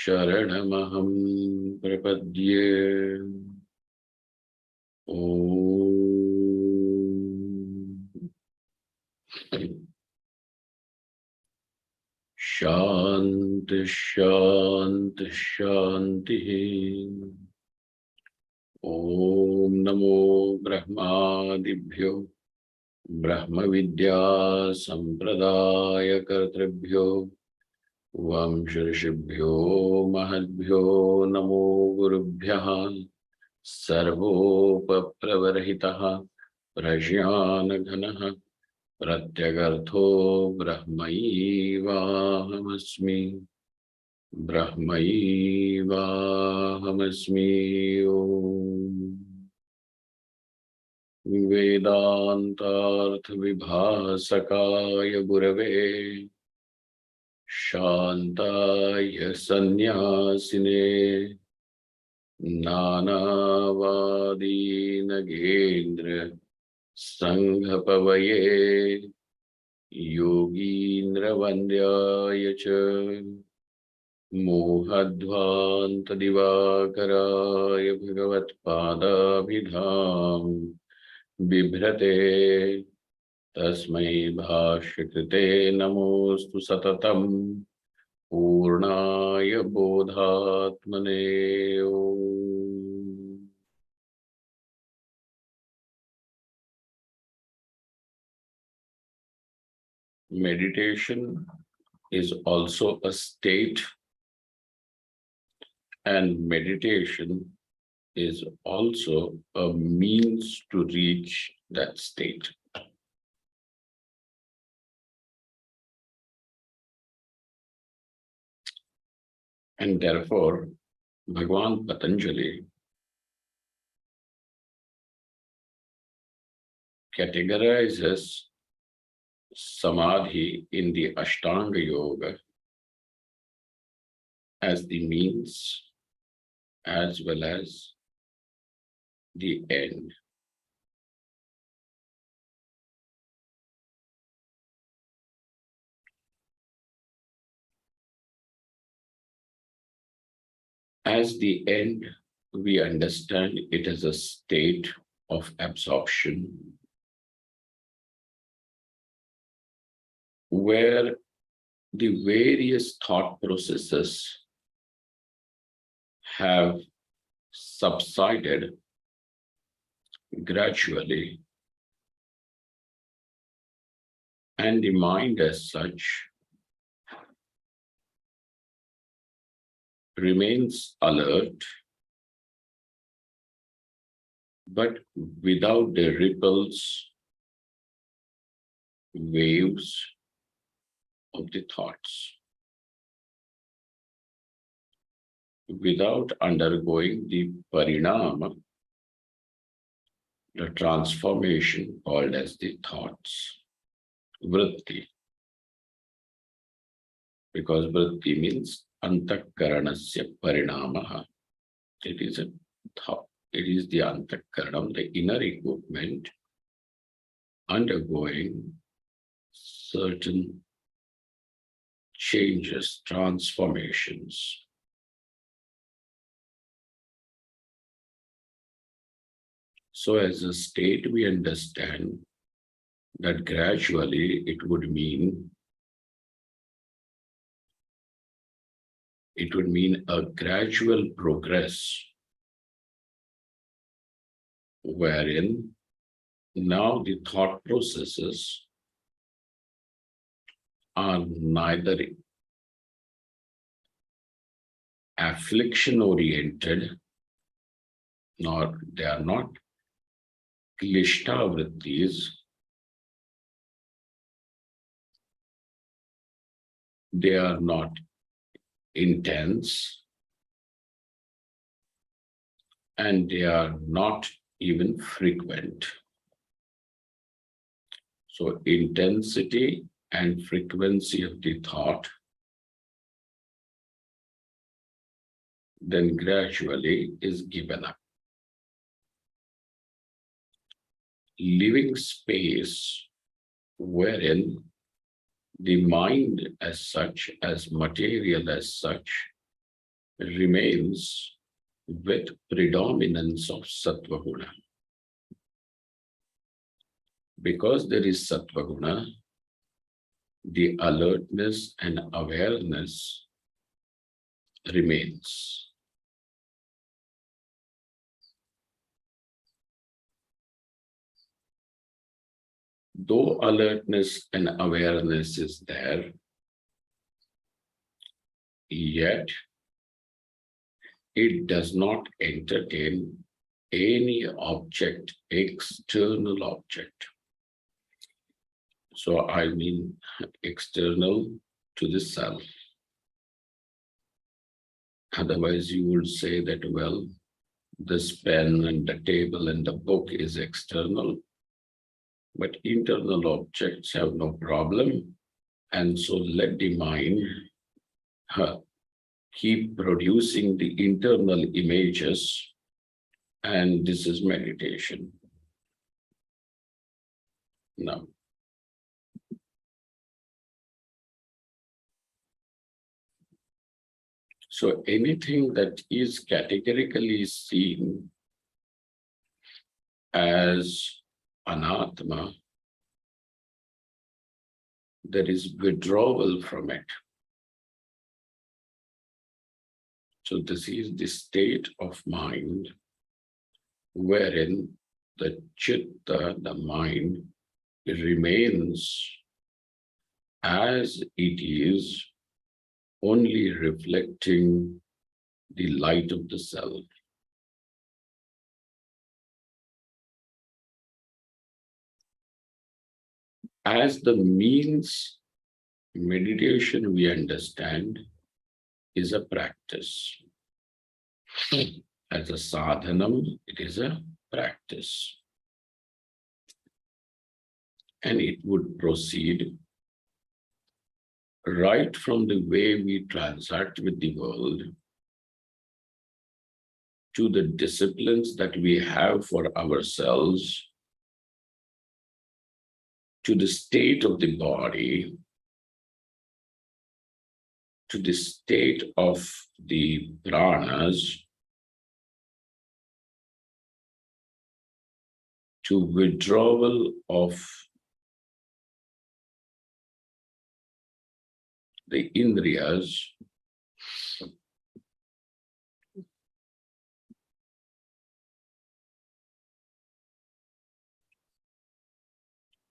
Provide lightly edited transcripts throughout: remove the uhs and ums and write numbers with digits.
शरणमहं प्रपद्ये। शांति शांति शांति। ओम नमो ब्रह्मादिभ्यो ब्रह्म विद्या संप्रदाय कर्तृभ्यो वंश ऋषिभ्यो महद्भ्यो नमो गुरुभ्यः। सर्वोपप्रवरहितः प्रज्ञानघनः प्रत्यगर्थो ब्रह्मैवाहमस्मि ब्रह्मैवाहमस्मि। ओम वेदान्तार्थविभासकाय गुरवे शान्ताय सन्न्यासिने नानावादीनगेन्द्र संघपवये योगीन्द्रवन्द्याय च मोहध्वान्तदिवाकराय भगवत्पादाभिधां बिभ्रते तस्मै भाष्यकृते नमोऽस्तु सततं पूर्णाय बोधात्मने। Meditation is also a state, and meditation is also a means to reach that state. And therefore, Bhagavan Patanjali categorizes Samadhi in the Ashtanga Yoga as the means as well as the end. As the end, we understand it as a state of absorption where the various thought processes have subsided gradually, and the mind as such remains alert, but without the ripples, waves of the thoughts, without undergoing the parinama, the transformation called as the thoughts, vritti, because vritti means antakaranasya parinamaha. It is a thought. It is the antakaranam, the inner equipment, undergoing certain changes, transformations. So as a state, we understand that gradually it would mean a gradual progress wherein now the thought processes are neither affliction oriented, nor they are not klishta vrittis. They are not intense, and they are not even frequent. So intensity and frequency of the thought then gradually is given up. Leaving space wherein the mind as such, as material as such, remains with predominance of Sattva Guna. Because there is Sattva Guna, the alertness and awareness remains. Though alertness and awareness is there, yet it does not entertain any object, external object. So I mean external to the self. Otherwise you would say that, well, this pen and the table and the book is external, but internal objects have no problem. And so let the mind keep producing the internal images, and this is meditation. Now, so anything that is categorically seen as anatma, there is withdrawal from it. So this is the state of mind wherein the chitta, the mind, remains as it is, only reflecting the light of the self. As the means, meditation, we understand, is a practice. As a sadhanam, it is a practice. And it would proceed right from the way we transact with the world to the disciplines that we have for ourselves, to the state of the body, to the state of the pranas, to withdrawal of the indriyas,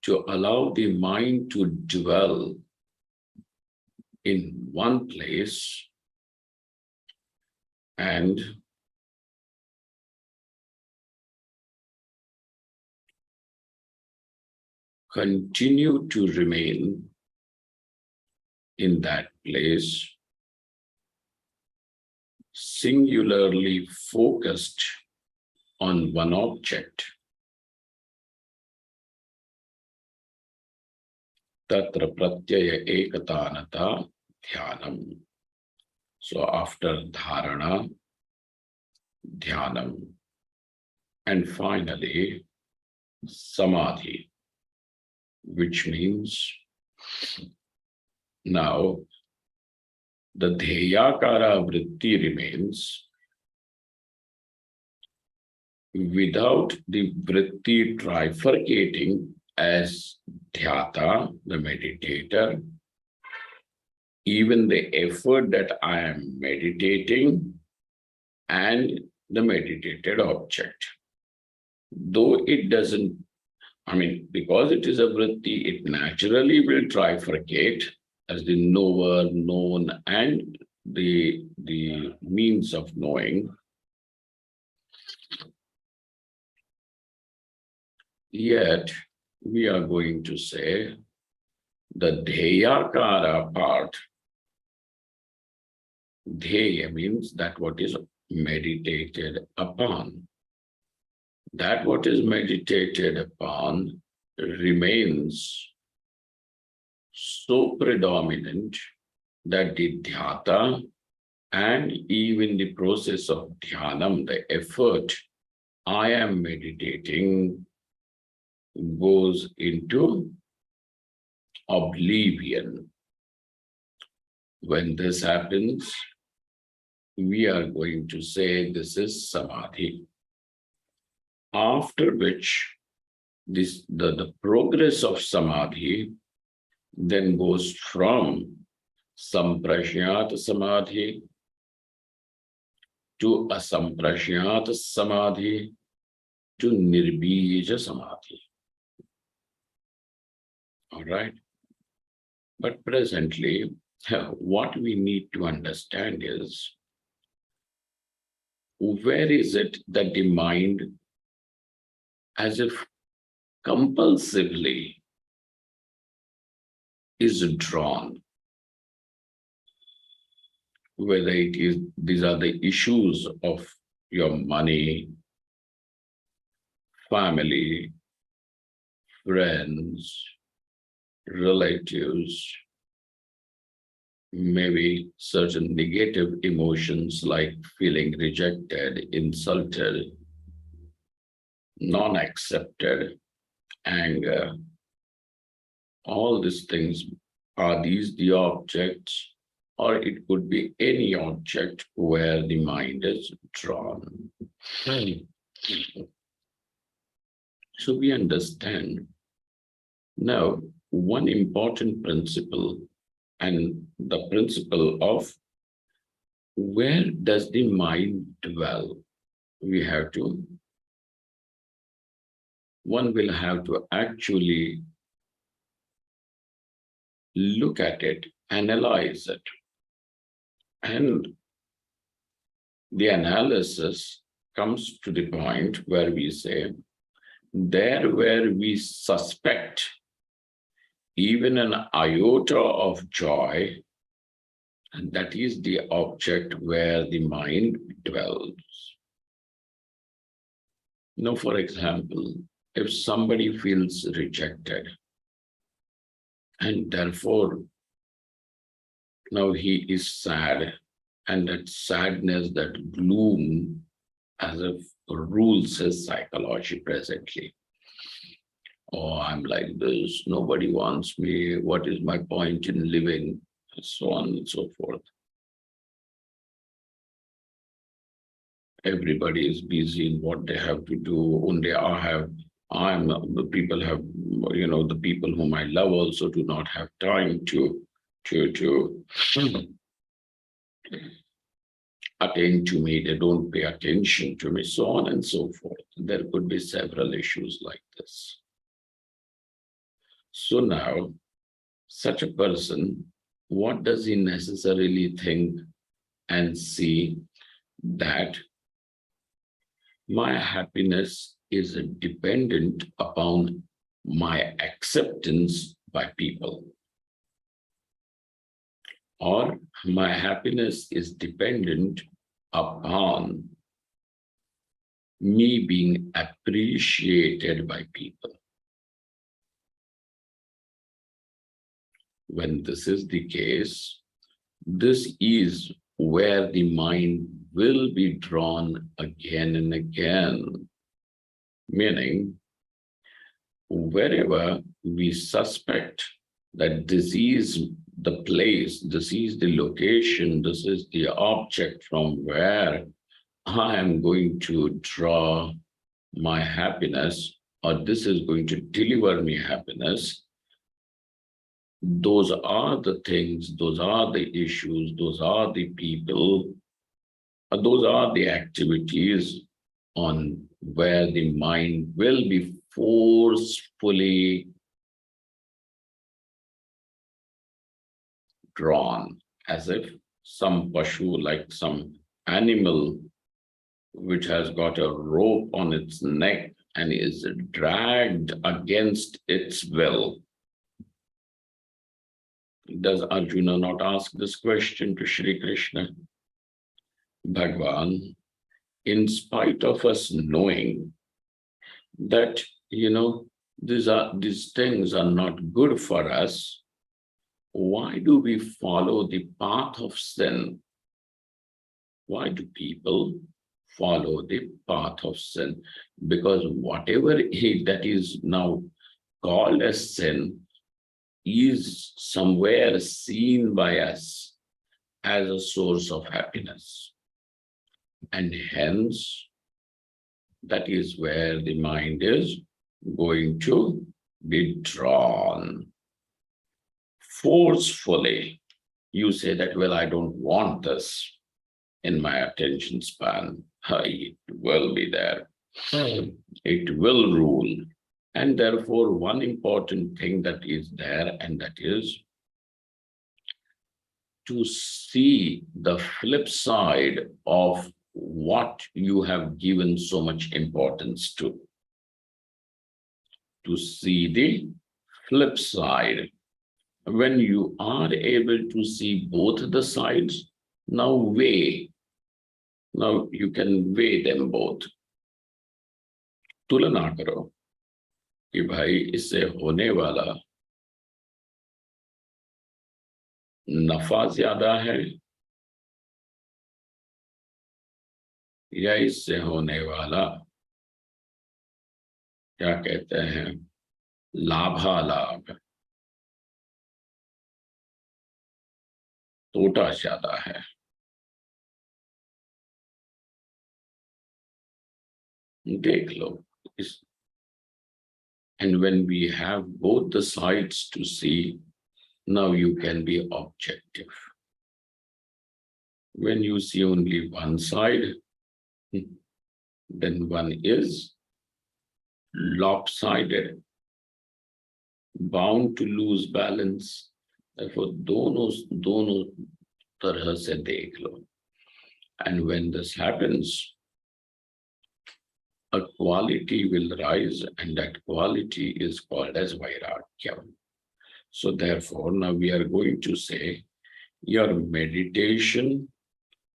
to allow the mind to dwell in one place and continue to remain in that place, singularly focused on one object. Tatra pratyaya ekatanata dhyanam. So after dharana, dhyanam, and finally samadhi, which means now the dheyakara vritti remains without the vritti trifurcating as dhyata, the meditator, even the effort that I am meditating and the meditated object. Though it doesn't, because it is a vritti, it naturally will trifurcate as the knower, known, and the means of knowing. Yet, we are going to say the dheyakara part. Dheya means that what is meditated upon. That what is meditated upon remains so predominant that the dhyata and even the process of dhyanam, the effort I am meditating, goes into oblivion. When this happens, we are going to say this is samadhi, after which the progress of samadhi then goes from samprashyat samadhi to asamprashyat samadhi to nirbija samadhi. All right. But presently, what we need to understand is, where is it that the mind, as if compulsively, is drawn? Whether it is, these are the issues of your money, family, friends, relatives, maybe certain negative emotions like feeling rejected, insulted, non-accepted, anger. All these things, are these the objects? Or it could be any object where the mind is drawn. So we understand now one important principle, and the principle of where does the mind dwell? One will have to actually look at it, analyze it. And the analysis comes to the point where we say, there where we suspect even an iota of joy, and that is the object where the mind dwells. Now, for example, if somebody feels rejected, and therefore now he is sad, and that sadness, that gloom, as if rules his psychology presently. Oh, I'm like this, nobody wants me, what is my point in living, and so on and so forth. Everybody is busy in what they have to do. Only the people have, the people whom I love also do not have time to attend to me, they don't pay attention to me, so on and so forth. There could be several issues like this. So now, such a person, what does he necessarily think and see? That my happiness is dependent upon my acceptance by people, or my happiness is dependent upon me being appreciated by people. When this is the case, this is where the mind will be drawn again and again. Meaning, wherever we suspect that this is the place, this is the location, this is the object from where I am going to draw my happiness, or this is going to deliver me happiness, those are the things, those are the issues, those are the people, those are the activities on where the mind will be forcefully drawn, as if some pashu, like some animal which has got a rope on its neck and is dragged against its will. Does Arjuna not ask this question to Shri Krishna? Bhagwan, in spite of us knowing that, these things are not good for us, why do we follow the path of sin? Why do people follow the path of sin? Because whatever that is now called as sin is somewhere seen by us as a source of happiness. and hence that is where the mind is going to be drawn forcefully. You say that, well, I don't want this in my attention span. It will be there. It will rule. And therefore, one important thing that is there, and that is to see the flip side of what you have given so much importance to. To see the flip side. When you are able to see both the sides, now weigh. Now you can weigh them both. तुलना करो कि भाई इससे होने वाला नफा ज्यादा है या इससे होने वाला क्या कहते हैं लाभालाभ तोटा ज्यादा है. देख लो. And when we have both the sides to see, now you can be objective. When you see only one side, then one is lopsided, bound to lose balance. Therefore, दोनों तरह से देख लो. And when this happens, a quality will rise, and that quality is called as Vairagya. So therefore, now we are going to say your meditation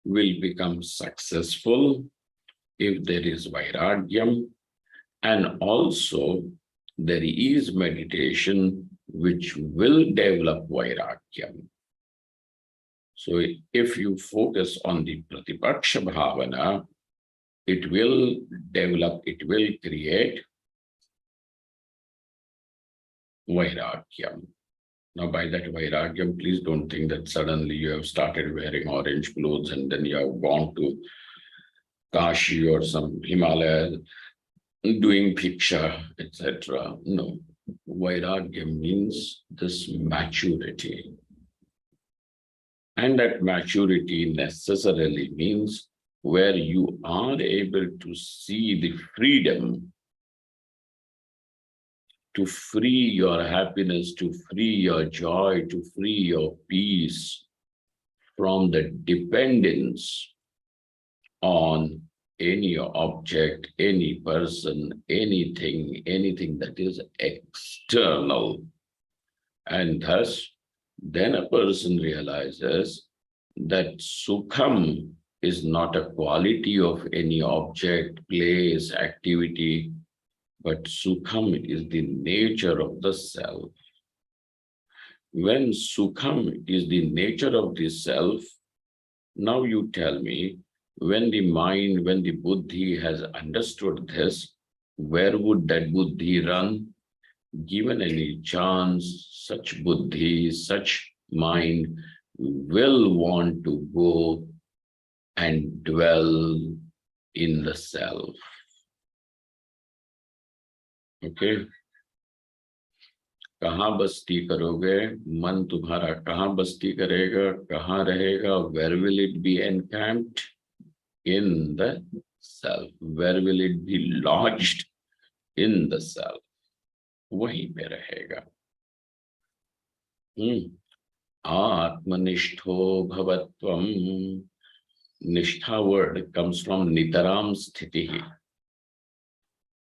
will become successful if there is Vairagyam, and also there is meditation which will develop Vairagyam. So if you focus on the Pratipaksha Bhavana, it will develop, it will create Vairagyam. Now by that Vairagyam, please don't think that suddenly you have started wearing orange clothes and then you have gone to Kashi or some Himalaya doing bhiksha, etc. No, Vairagyam means this maturity. And that maturity necessarily means where you are able to see the freedom to free your happiness, to free your joy, to free your peace from the dependence on any object, any person, anything that is external. And thus, then a person realizes that Sukham is not a quality of any object, place, activity, but Sukham is the nature of the self. When Sukham is the nature of the self, now you tell me, when the mind, when the buddhi has understood this, where would that buddhi run? Given any chance, such buddhi, such mind will want to go and dwell in the self. Okay? कहाँ बस्ती करोगे? मन तुम्हारा कहाँ बस्ती करेगा? कहाँ रहेगा? Where will it be encamped? In the self. Where will it be lodged? In the self. वहीं पे रहेगा. आत्मनिष्ठो भवत्वम. Nishtha word comes from Nitaram Sthiti.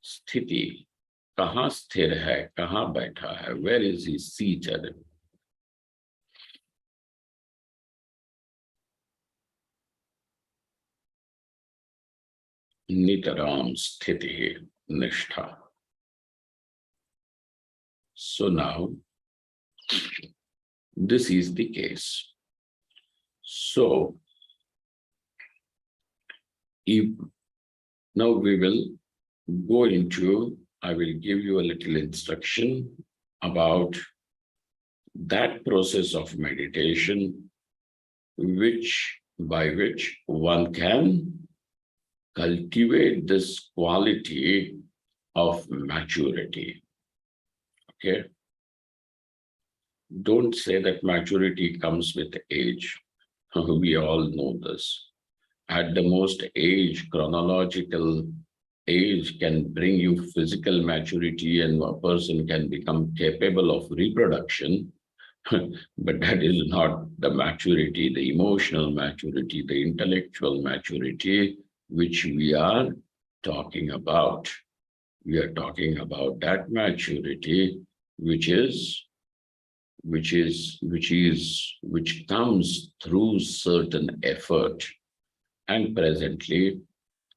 Sthiti. कहाँ स्थिर है? कहाँ बैठा है? Where is he seated? Nitaram Sthiti Nishtha. So now, this is the case. So, now we will go into, I will give you a little instruction about that process of meditation by which one can cultivate this quality of maturity. Okay? Don't say that maturity comes with age. We all know this. At the most, age, chronological age can bring you physical maturity and a person can become capable of reproduction. But that is not the maturity, the emotional maturity, the intellectual maturity, which we are talking about. We are talking about that maturity, which comes through certain effort. And presently,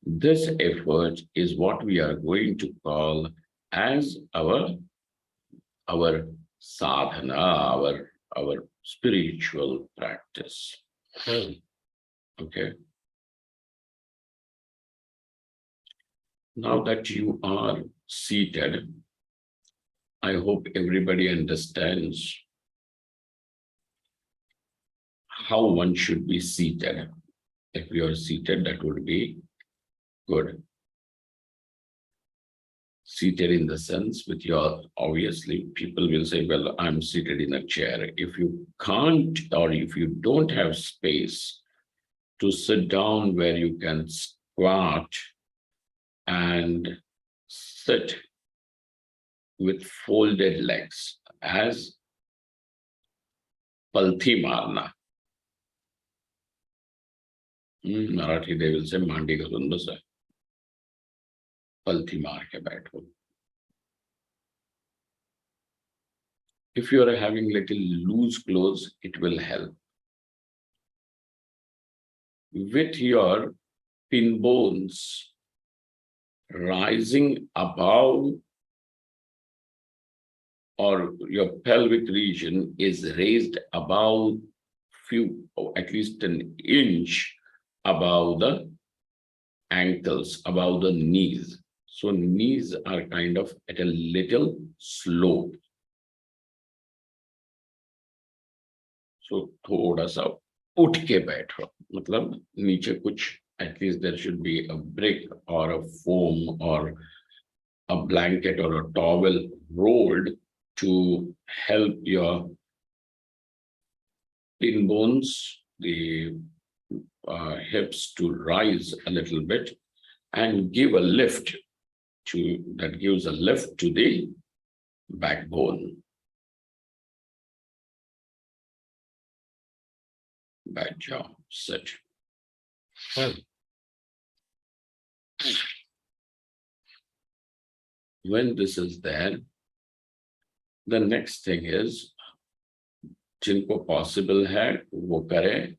this effort is what we are going to call as our sadhana, our spiritual practice. Okay. Now that you are seated, I hope everybody understands how one should be seated. If you are seated, that would be good. Seated in the sense with your, obviously, people will say, well, I'm seated in a chair. If you can't, or if you don't have space to sit down where you can squat and sit with folded legs as palthi marna. Marathi, they will say, mandi karun basa. Palthi maar ke baitho. If you are having little loose clothes, it will help. With your pin bones rising above, or your pelvic region is raised above few, or at least an inch above the ankles, above the knees. So knees are kind of at a little slope. So thoda sa उठ के बैठो, मतलब नीचे कुछ, at least there should be a brick or a foam or a blanket or a towel rolled to help your pin bones, the hips to rise a little bit and give a lift that gives a lift to the backbone. Back jaw, sit. When this is there, the next thing is, जिनको possible है वो करें.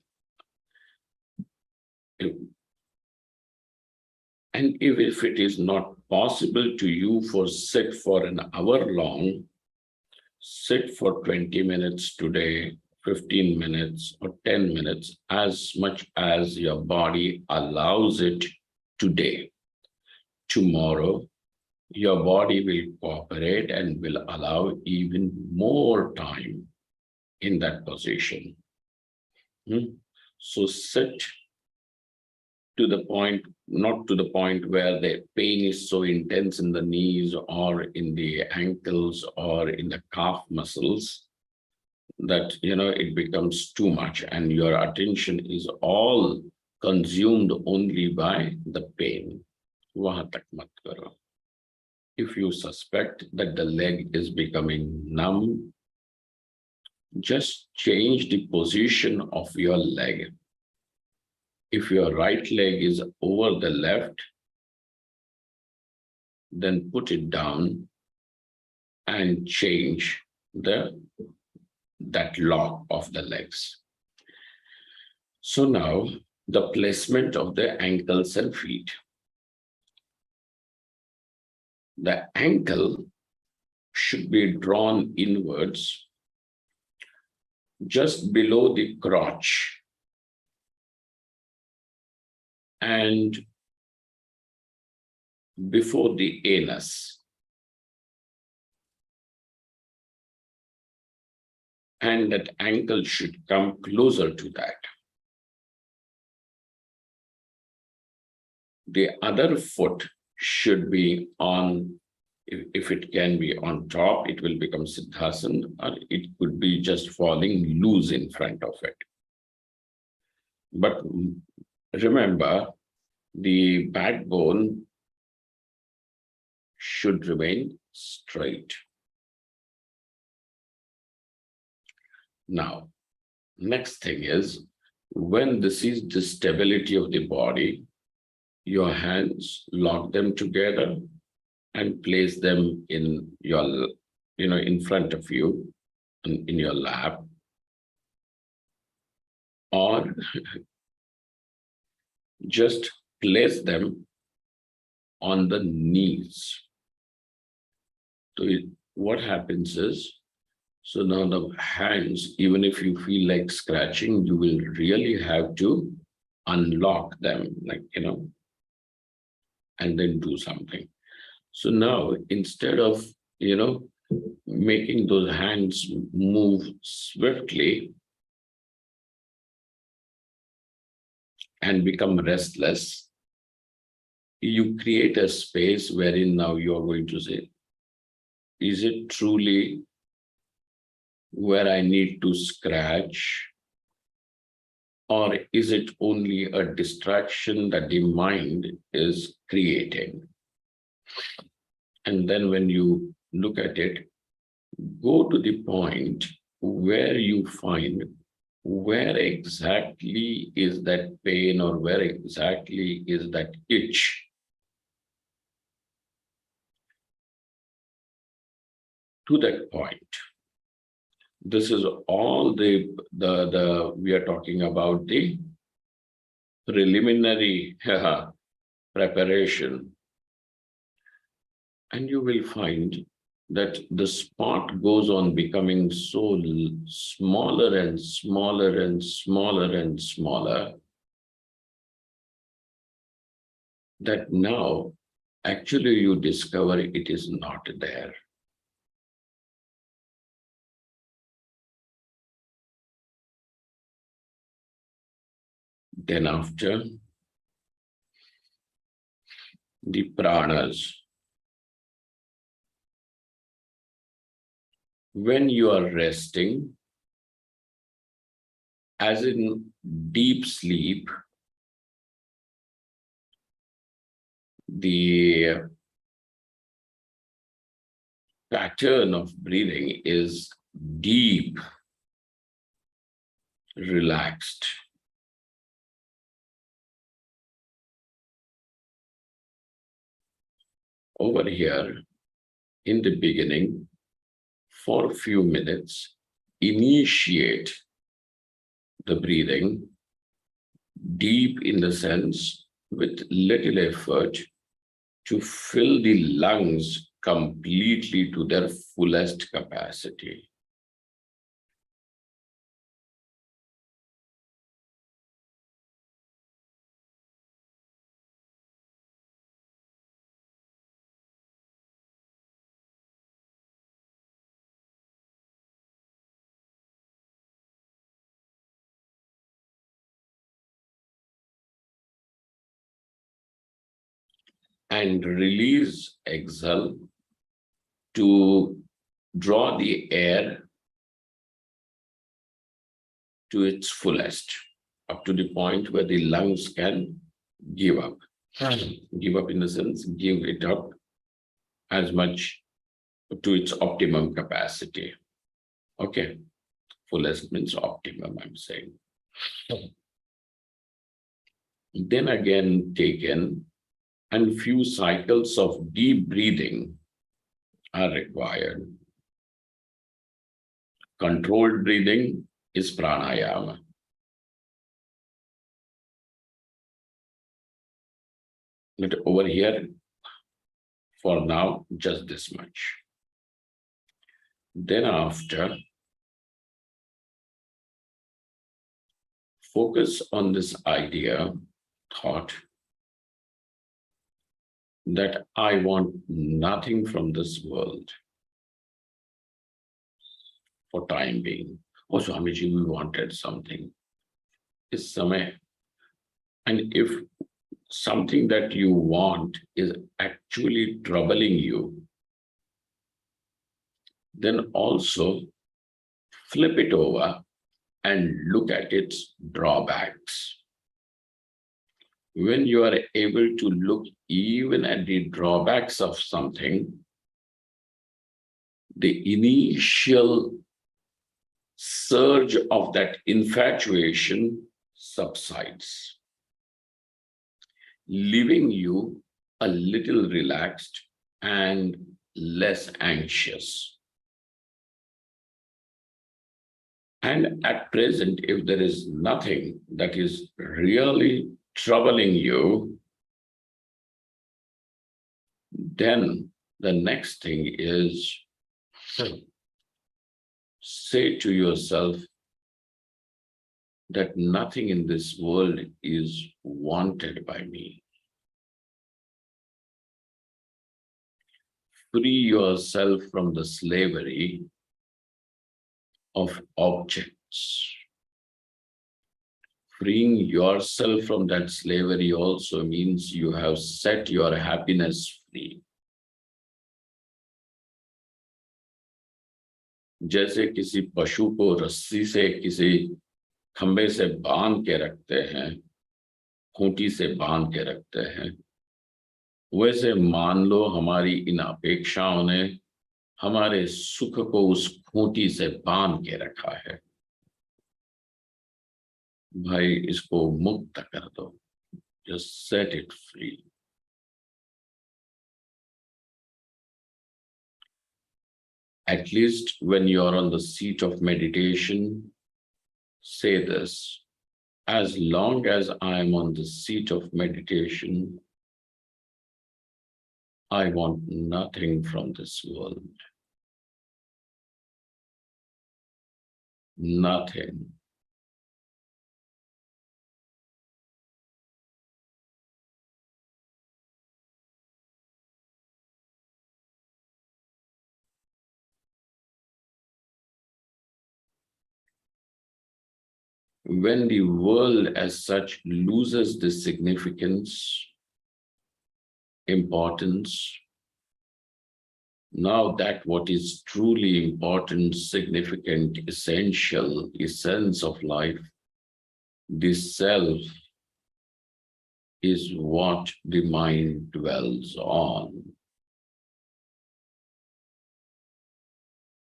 And if it is not possible to you for sit for an hour long, sit for 20 minutes today, 15 minutes or 10 minutes, as much as your body allows it today. Tomorrow, your body will cooperate and will allow even more time in that position. So sit to the point, not to the point where the pain is so intense in the knees or in the ankles or in the calf muscles that, it becomes too much and your attention is all consumed only by the pain. Wahan tak mat karo. If you suspect that the leg is becoming numb, just change the position of your leg. If your right leg is over the left, then put it down and change that lock of the legs. So now the placement of the ankles and feet. The ankle should be drawn inwards just below the crotch and before the anus. And that ankle should come closer to that. The other foot should be on, if it can be on top, it will become Siddhasana, or it could be just falling loose in front of it. But remember, the backbone should remain straight. Now, next thing is, when this is the stability of the body, your hands, lock them together and place them in your, in front of you, in your lap, or just place them on the knees. So what happens is, so now the hands, even if you feel like scratching, you will really have to unlock them, like, and then do something. So now, instead of, making those hands move swiftly and become restless, you create a space wherein now you are going to say, is it truly where I need to scratch? Or is it only a distraction that the mind is creating? And then when you look at it, go to the point where you find where exactly is that pain, or where exactly is that itch. To that point. This is all the we are talking about the preliminary preparation. And you will find that the spot goes on becoming so smaller and smaller and smaller and smaller, that now actually you discover it is not there. Then after, the pranas. When you are resting, as in deep sleep, the pattern of breathing is deep, relaxed. Over here, in the beginning, for a few minutes, initiate the breathing deep, in the sense with little effort, to fill the lungs completely to their fullest capacity. And release, exhale, to draw the air to its fullest, up to the point where the lungs can give up. Give up in the sense, give it up as much to its optimum capacity. Okay, fullest means optimum, I'm saying. Then again, take in, and few cycles of deep breathing are required. Controlled breathing is pranayama. But over here, for now, just this much. Then after, focus on this idea, thought, that I want nothing from this world for time being. Oh, Swamiji, we wanted something. Is samay. And if something that you want is actually troubling you, then also flip it over and look at its drawbacks. When you are able to look even at the drawbacks of something, the initial surge of that infatuation subsides, leaving you a little relaxed and less anxious. And at present, if there is nothing that is really troubling you, then the next thing is say to yourself that nothing in this world is wanted by me. Free yourself from the slavery of objects. Freeing yourself from that slavery also means you have set your happiness free. जैसे किसी पशु को रस्सी से किसी खंबे से बांध के रखते हैं, खूंटी से बांध के रखते हैं, वैसे मान लो हमारी इन अपेक्षाओं ने हमारे सुख को उस खूंटी से बांध के रखा है। भाई इसको मुक्त कर दो, just set it free. At least when you are on the seat of meditation, say this: as long as I am on the seat of meditation, I want nothing from this world. Nothing. When the world as such loses the significance, importance, now that what is truly important, significant, essential, essence of life, the self, is what the mind dwells on.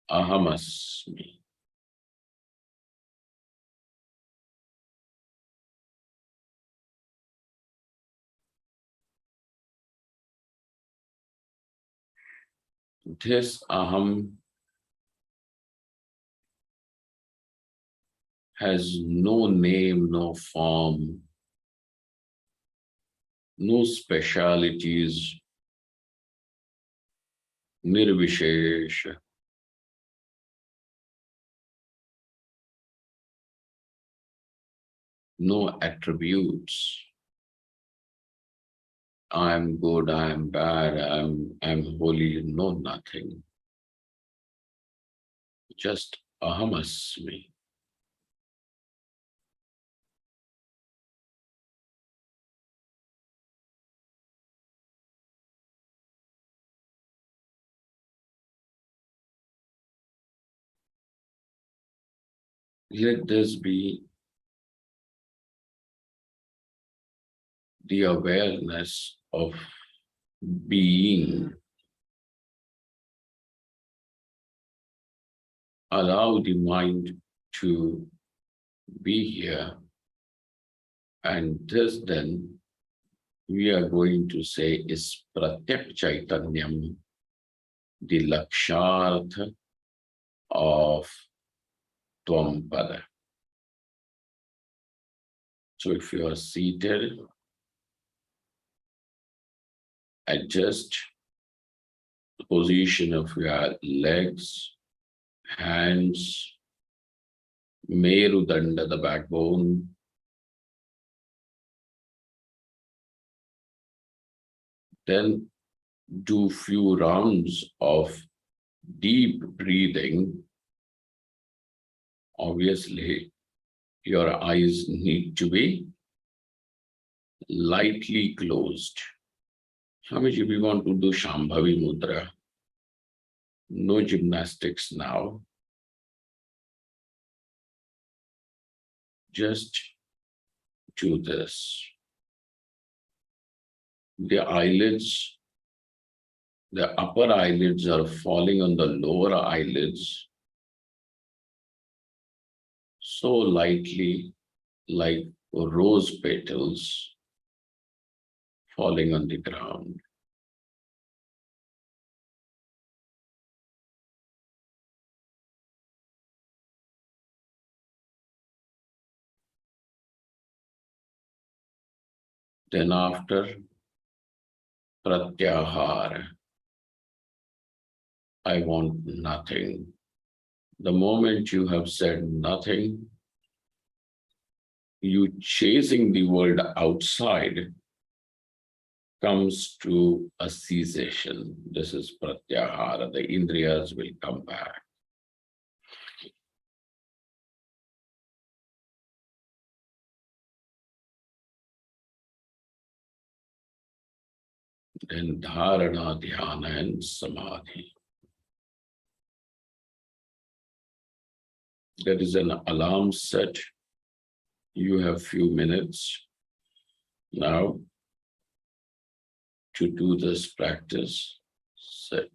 Ahamasmi. This aham has no name, no form, no specialities, nirvishesh, no attributes. I'm good, I'm bad, I'm holy, no nothing. Just ahamasmi. Let this be the awareness of being. Allow the mind to be here, and this then we are going to say is Pratyak Chaitanyam, the Lakshartha of Tvampada. So if you are seated, adjust the position of your legs, hands, Merudanda, the backbone, then do few rounds of deep breathing. Obviously, your eyes need to be lightly closed. Swamiji, we want to do Shambhavi Mudra. No gymnastics now. Just do this. The eyelids, the upper eyelids are falling on the lower eyelids so lightly, like rose petals falling on the ground. Then after pratyahara, I want nothing. The moment you have said nothing, you chasing the world outside comes to a cessation. This is pratyahara. The indriyas will come back. Then dharana, dhyana, and samadhi. There is an alarm set. You have few minutes now to do this practice. Set.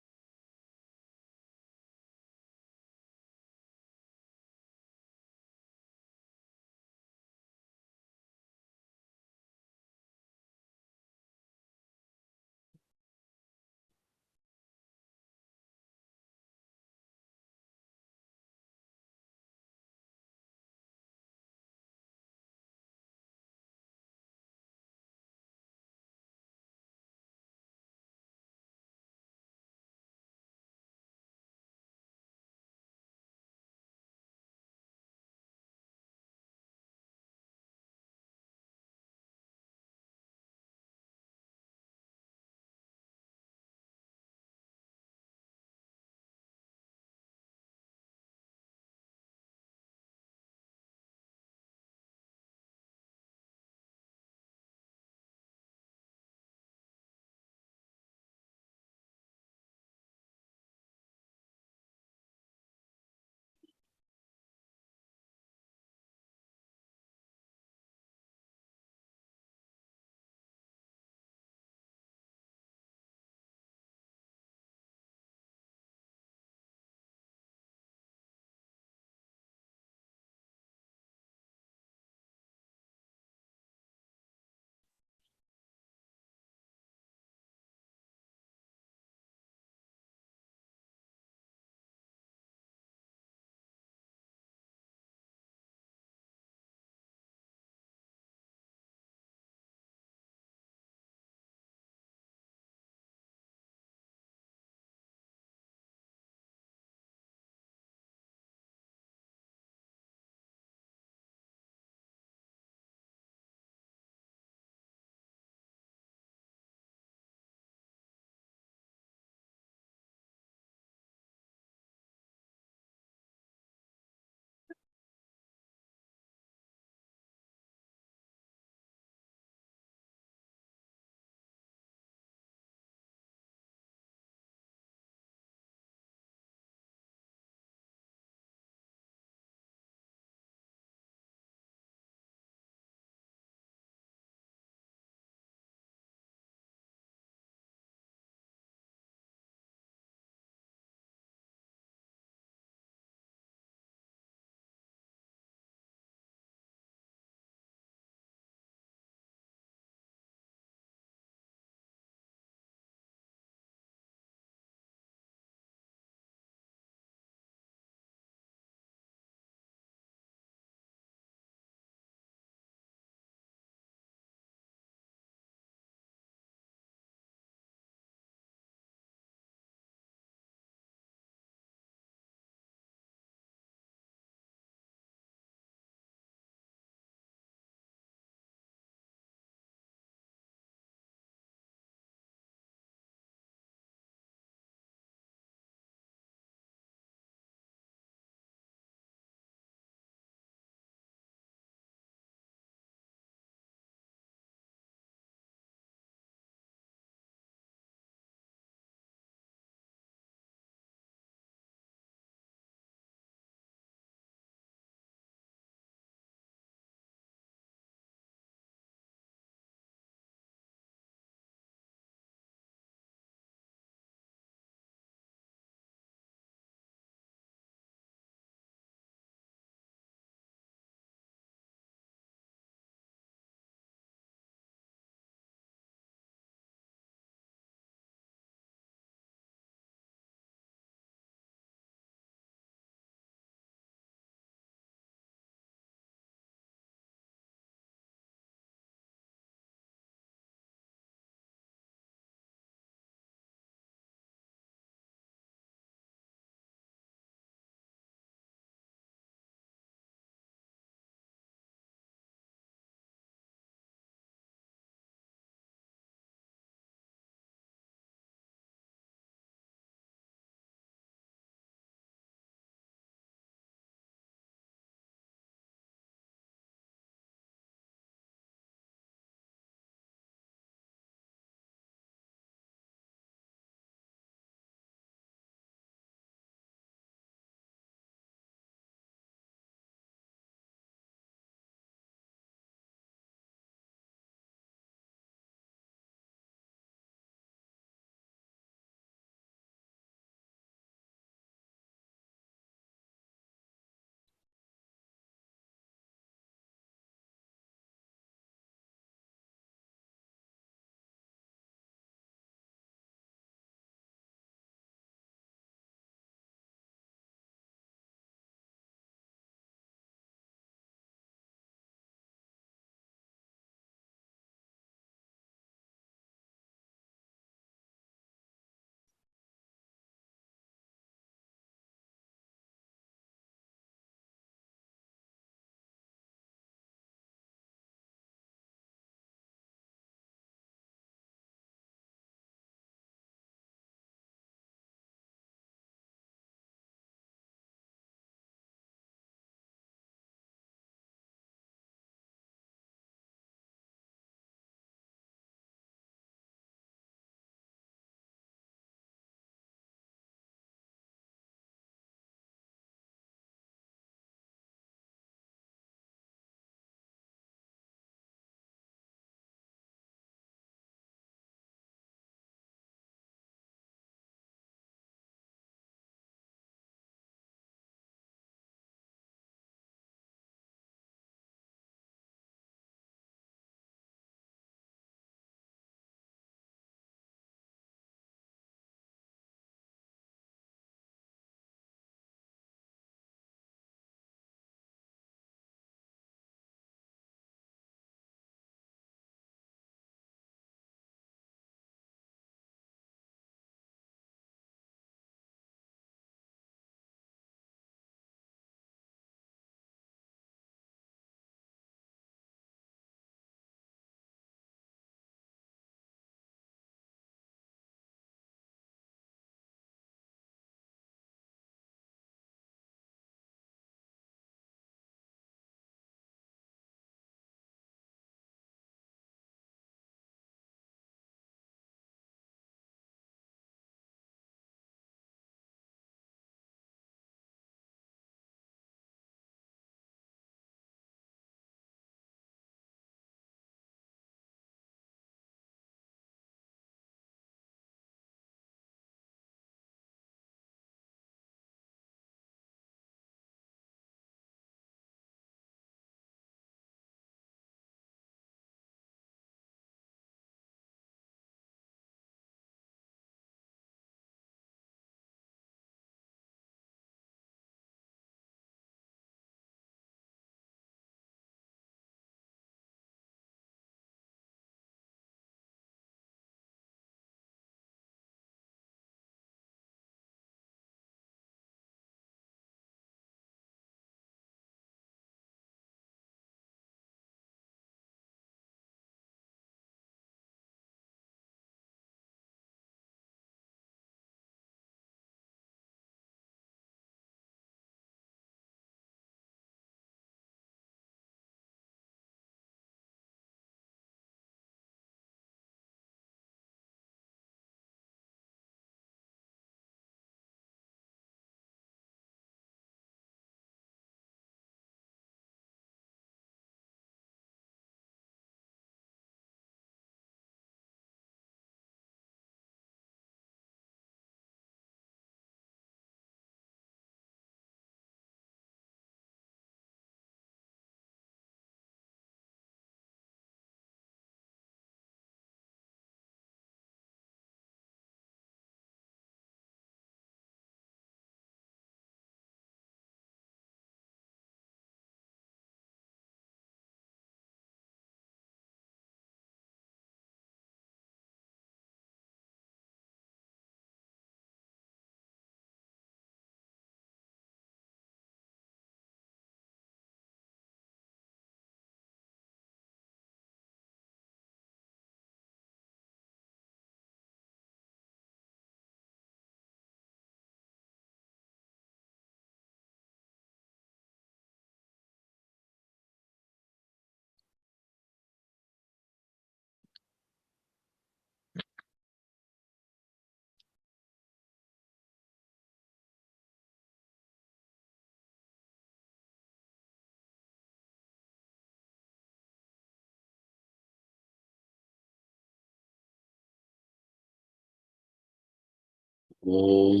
Om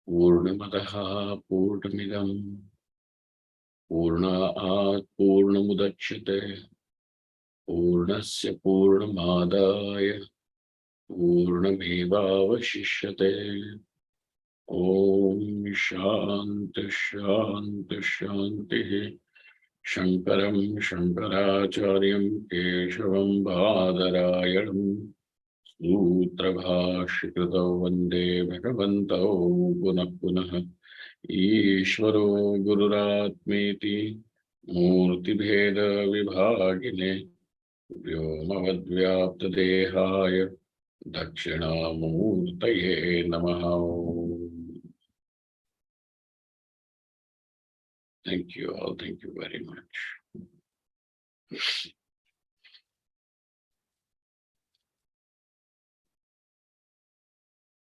Purnamadaha Purnamidam Purnaat Purnamudachyate Purnasya Purnamadaya Purnamevavashishyate. Om Shanti Shanti Shanti. Shankaram Shankaracharyam Keshavam Bhadarayam Sutrabhashikritau Vande Bhagavantau Punah Punah Ishvaro Gururatmeti Murtibheda Vibhagine Vyomavadvyaptadehaya Dakshinamurtaye Namaha. Thank you all. Thank you very much.